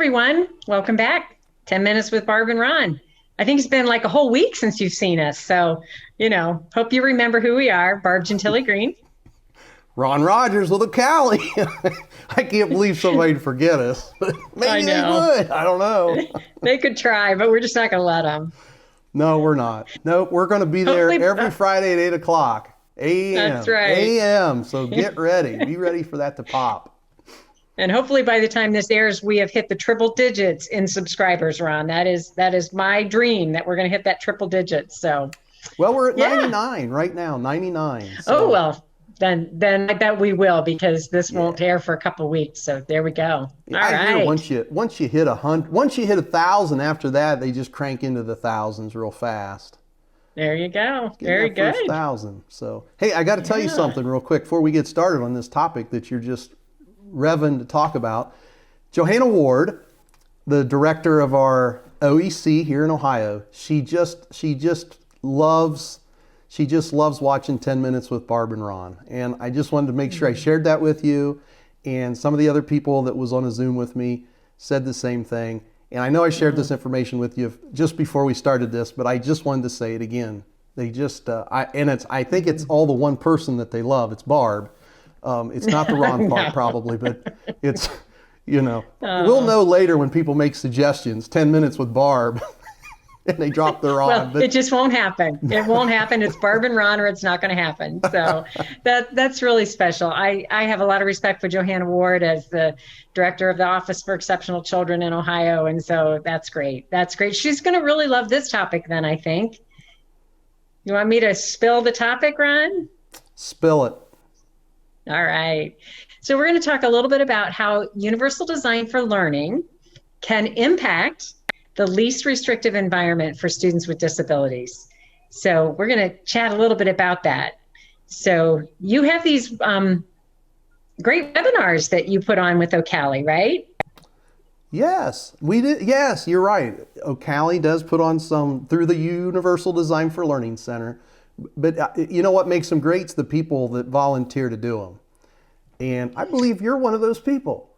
everyone. Welcome back. 10 Minutes with Barb and Ron. I think it's been like a whole week since you've seen us. So, hope you remember who we are. Barb Gentili Green. Ron Rogers with OCALI. I can't believe somebody'd forget us. Maybe they would. I don't know. They could try, but we're just not going to let them. No, we're not. Nope, we're going to be there every Friday at 8 o'clock a.m. That's right. a.m. So get ready. Be ready for that to pop. And hopefully by the time this airs, we have hit the triple digits in subscribers, Ron. That is my dream, that we're going to hit that triple digits. So, well, we're at 99 right now, 99. So. Oh, well, then I bet we will, because this won't air for a couple of weeks. So there we go. All right. Once you hit 100, once you hit 1,000, after that, they just crank into the thousands real fast. There you go. Very good. First 1,000. So, hey, I got to tell you something real quick before we get started on this topic that you're just revving to talk about. Johanna Ward, the director of our OEC here in Ohio, she just loves watching 10 Minutes with Barb and Ron. And I just wanted to make sure I shared that with you. And some of the other people that was on a Zoom with me said the same thing. And I know I shared this information with you just before we started this, but I just wanted to say it again. They just, I think it's all the one person that they love. It's Barb. It's not the Ron part probably, but it's, we'll know later when people make suggestions, 10 Minutes with Barb, and they drop their on. Well, it just won't happen. It won't happen. It's Barb and Ron, or it's not going to happen. So that's really special. I have a lot of respect for Johanna Ward as the director of the Office for Exceptional Children in Ohio. And so that's great. That's great. She's going to really love this topic then, I think. You want me to spill the topic, Ron? Spill it. All right. So we're going to talk a little bit about how universal design for learning can impact the least restrictive environment for students with disabilities. So we're going to chat a little bit about that. So you have these great webinars that you put on with OCALI, right? Yes, we did. Yes, you're right. OCALI does put on some through the Universal Design for Learning Center. But you know what makes them great? It's the people that volunteer to do them. And I believe you're one of those people.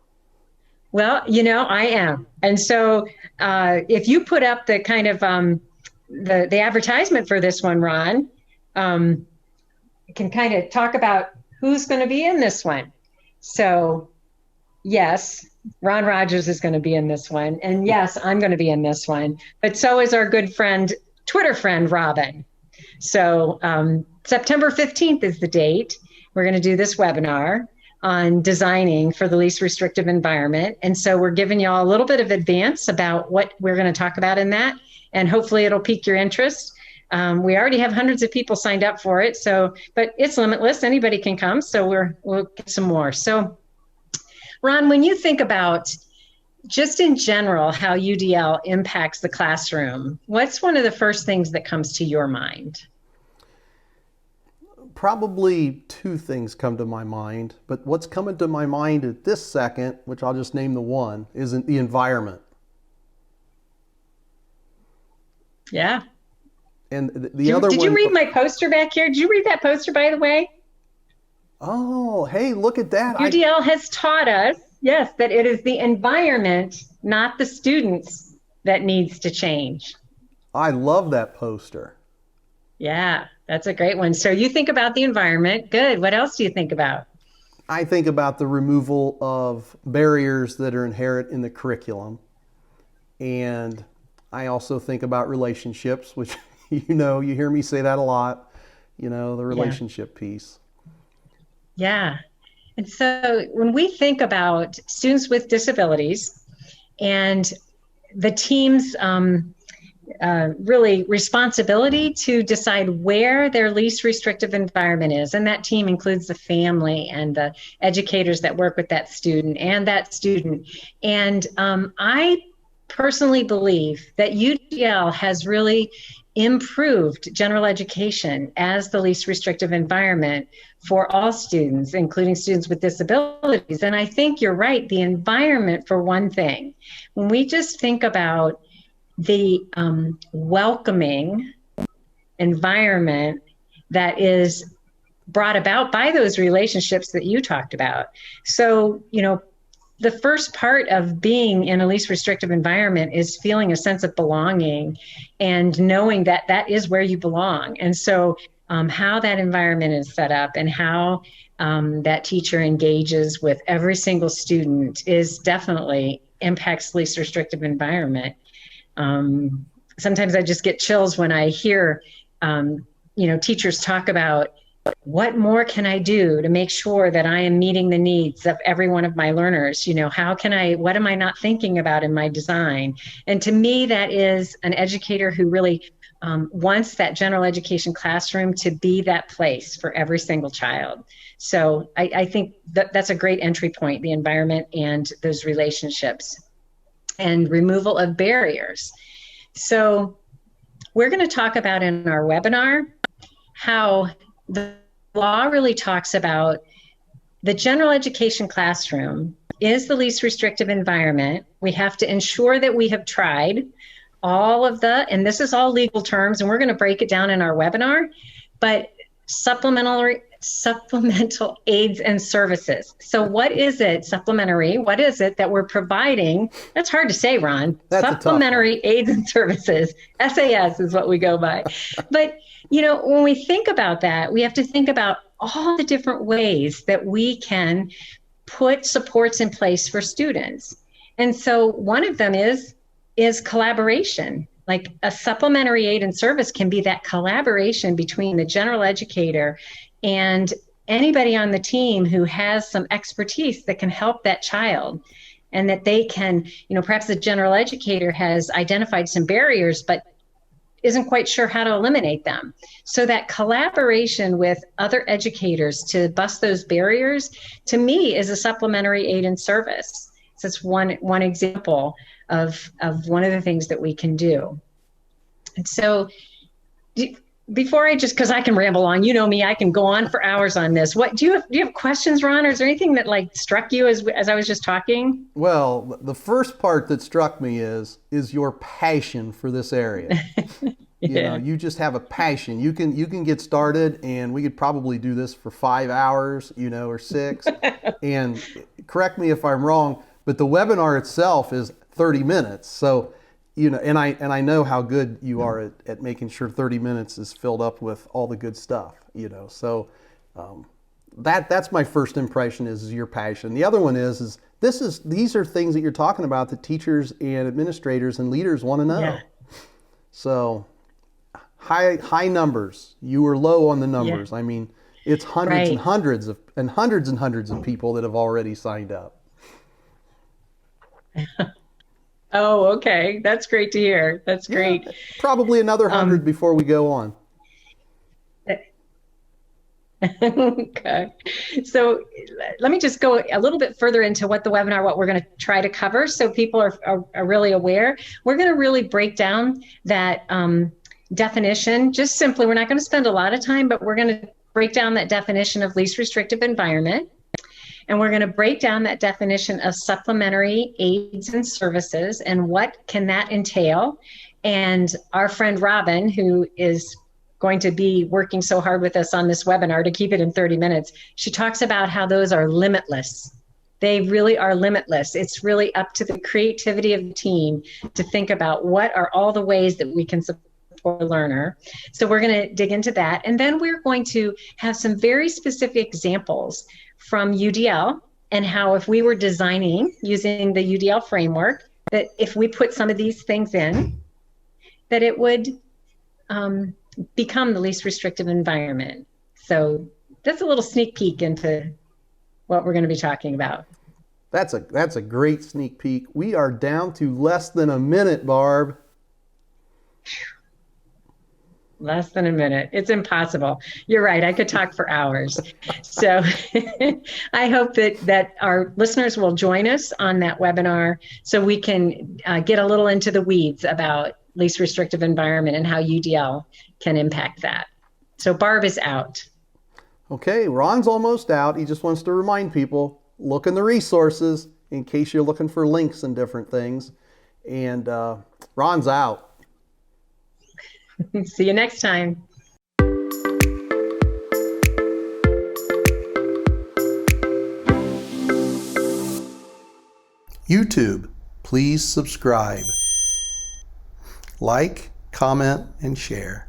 Well, I am. And so if you put up the kind of the advertisement for this one, Ron, can kind of talk about who's going to be in this one. So yes, Ron Rogers is going to be in this one. And yes, I'm going to be in this one. But so is our good friend, Twitter friend, Robin. So September 15th is the date. We're going to do this webinar on designing for the least restrictive environment. And so we're giving you all a little bit of advance about what we're going to talk about in that. And hopefully it'll pique your interest. We already have hundreds of people signed up for it. So, but it's limitless. Anybody can come. So we'll get some more. So Ron, when you think about just in general how UDL impacts the classroom, what's one of the first things that comes to your mind? Probably two things come to my mind, but what's coming to my mind at this second, which I'll just name the one, is the environment. Yeah. And the other one. Did you read my poster back here? Did you read that poster, by the way? Oh, hey, look at that. UDL has taught us, yes, that it is the environment, not the students, that needs to change. I love that poster. Yeah, that's a great one. So you think about the environment. Good. What else do you think about? I think about the removal of barriers that are inherent in the curriculum. And I also think about relationships, which, you hear me say that a lot, the relationship piece. Yeah. And so when we think about students with disabilities and the team's really responsibility to decide where their least restrictive environment is, and that team includes the family and the educators that work with that student and that student. And I personally believe that UDL has really improved general education as the least restrictive environment for all students, including students with disabilities. And I think you're right, the environment for one thing. When we just think about the welcoming environment that is brought about by those relationships that you talked about. So, the first part of being in a least restrictive environment is feeling a sense of belonging and knowing that that is where you belong. And so how that environment is set up and how that teacher engages with every single student is definitely impacts least restrictive environment. Sometimes I just get chills when I hear, teachers talk about what more can I do to make sure that I am meeting the needs of every one of my learners? What am I not thinking about in my design? And to me, that is an educator who really wants that general education classroom to be that place for every single child. So I think that's a great entry point, the environment and those relationships and removal of barriers. So we're going to talk about in our webinar how the law really talks about the general education classroom is the least restrictive environment. We have to ensure that we have tried all of and this is all legal terms, and we're going to break it down in our webinar, but supplemental aids and services. So what is it, supplementary? What is it that we're providing? That's hard to say, Ron. That's supplementary aids and services. SAS is what we go by. But, when we think about that, we have to think about all the different ways that we can put supports in place for students. And so one of them is collaboration. Like a supplementary aid and service can be that collaboration between the general educator and anybody on the team who has some expertise that can help that child, and that they can, perhaps the general educator has identified some barriers, but isn't quite sure how to eliminate them. So that collaboration with other educators to bust those barriers, to me, is a supplementary aid and service. So it's one example of one of the things that we can do. And so before because I can ramble on, you know me, I can go on for hours on this. Do you have questions, Ron, or is there anything that struck you as I was just talking? Well, the first part that struck me is your passion for this area. Yeah. You just have a passion. You can get started, and we could probably do this for 5 hours, or 6. And correct me if I'm wrong, but the webinar itself is 30 minutes. So, and I know how good you are at making sure 30 minutes is filled up with all the good stuff, So that's my first impression is your passion. The other one is these are things that you're talking about that teachers and administrators and leaders want to know. Yeah. So high numbers. You were low on the numbers. Yeah. I mean, it's hundreds Right. and hundreds of people that have already signed up. Oh, okay. That's great to hear. That's great. Yeah, probably another 100 before we go on. Okay. So let me just go a little bit further into what we're going to try to cover so people are really aware. We're going to really break down that definition. Just simply, we're not going to spend a lot of time, but we're going to break down that definition of least restrictive environment. And we're going to break down that definition of supplementary aids and services and what can that entail. And our friend Robin, who is going to be working so hard with us on this webinar to keep it in 30 minutes, she talks about how those are limitless. They really are limitless. It's really up to the creativity of the team to think about what are all the ways that we can support a learner. So we're going to dig into that. And then we're going to have some very specific examples from UDL and how if we were designing using the UDL framework, that if we put some of these things in, that it would become the least restrictive environment. So that's a little sneak peek into what we're going to be talking about. That's a great sneak peek. We are down to less than a minute, Barb. Less than a minute. It's impossible. You're right. I could talk for hours. So I hope that our listeners will join us on that webinar so we can get a little into the weeds about least restrictive environment and how UDL can impact that. So Barb is out. Okay, Ron's almost out. He just wants to remind people, look in the resources in case you're looking for links and different things. And Ron's out. See you next time. YouTube, please subscribe. Like, comment, and share.